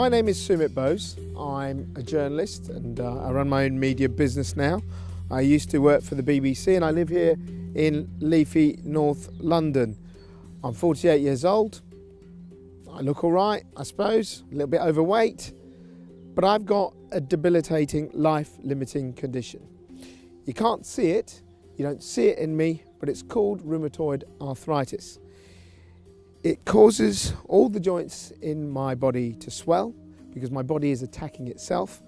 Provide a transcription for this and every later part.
My name is Sumit Bose. I'm a journalist and I run my own media business now. I used to work for the BBC and I live here in leafy North London. I'm 48 years old. I look all right, I suppose, a little bit overweight, but I've got a debilitating, life-limiting condition. You can't see it, you don't see it in me, but it's called rheumatoid arthritis. It causes all the joints in my body to swell because my body is attacking itself.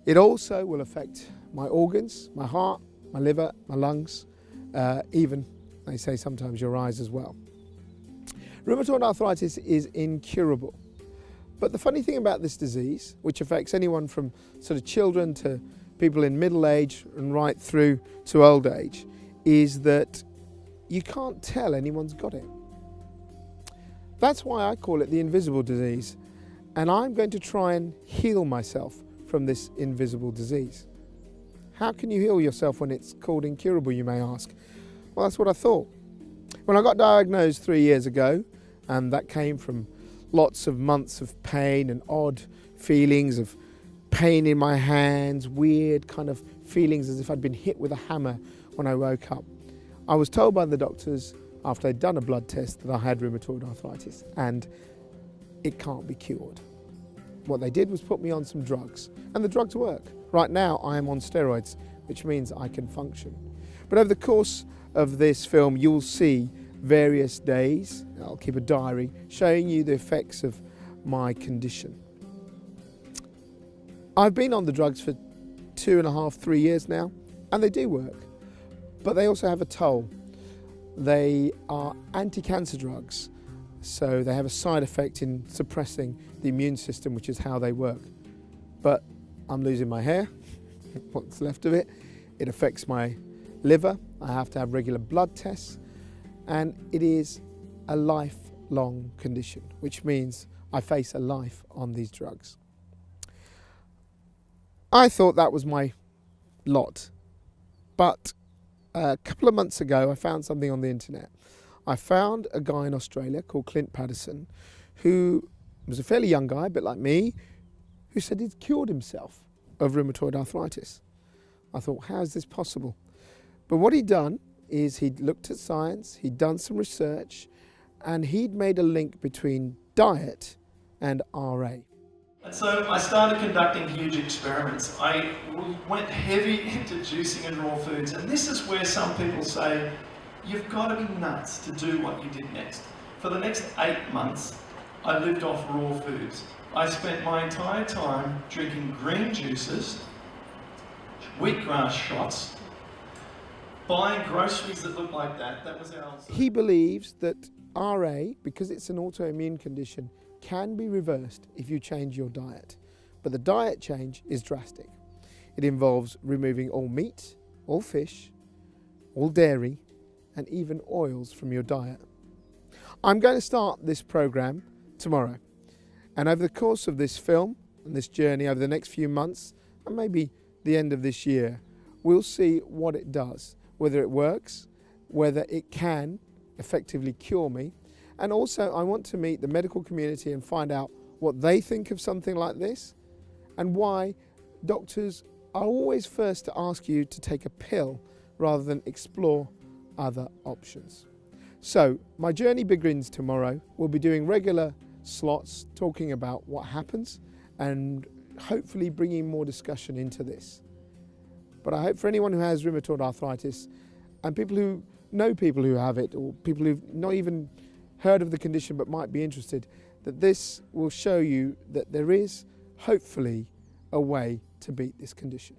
It also will affect my organs, my heart, my liver, my lungs, even, they say sometimes your eyes as well. Rheumatoid arthritis is incurable. But the funny thing about this disease, which affects anyone from sort of children to people in middle age and right through to old age, is that you can't tell anyone's got it. That's why I call it the invisible disease, and I'm going to try and heal myself from this invisible disease. How can you heal yourself when it's called incurable, you may ask? Well, that's what I thought. When I got diagnosed 3 years ago, and that came from lots of months of pain and odd feelings of pain in my hands, weird kind of feelings as if I'd been hit with a hammer when I woke up. I was told by the doctors after they'd done a blood test that I had rheumatoid arthritis and it can't be cured. What they did was put me on some drugs, and the drugs work. Right now I am on steroids, which means I can function. But over the course of this film you'll see various days, I'll keep a diary, showing you the effects of my condition. I've been on the drugs for 2.5, 3 years now, and they do work, but they also have a toll. They are anti-cancer drugs, so they have a side effect in suppressing the immune system, which is how they work. But I'm losing my hair, what's left of it. It affects my liver. I have to have regular blood tests, and it is a lifelong condition, which means I face a life on these drugs. I thought that was my lot, but a couple of months ago I found something on the internet. I found a guy in Australia called Clint Patterson, who was a fairly young guy, a bit like me, who said he'd cured himself of rheumatoid arthritis. I thought, how is this possible? But what he'd done is he'd looked at science, he'd done some research, and he'd made a link between diet and RA. And so I started conducting huge experiments. I went heavy into juicing and raw foods, and this is where some people say, you've got to be nuts to do what you did next. For the next 8 months, I lived off raw foods. I spent my entire time drinking green juices, wheatgrass shots, buying groceries that looked like that. That was our... He believes that RA, because it's an autoimmune condition, can be reversed if you change your diet. But the diet change is drastic. It involves removing all meat, all fish, all dairy, and even oils from your diet. I'm going to start this program tomorrow. And over the course of this film and this journey over the next few months, and maybe the end of this year, we'll see what it does, whether it works, whether it can effectively cure me. And also I want to meet the medical community and find out what they think of something like this and why doctors are always first to ask you to take a pill rather than explore other options. So my journey begins tomorrow. We'll be doing regular slots talking about what happens and hopefully bringing more discussion into this. But I hope for anyone who has rheumatoid arthritis and people who know people who have it or people who've not even heard of the condition but might be interested, that this will show you that there is hopefully a way to beat this condition.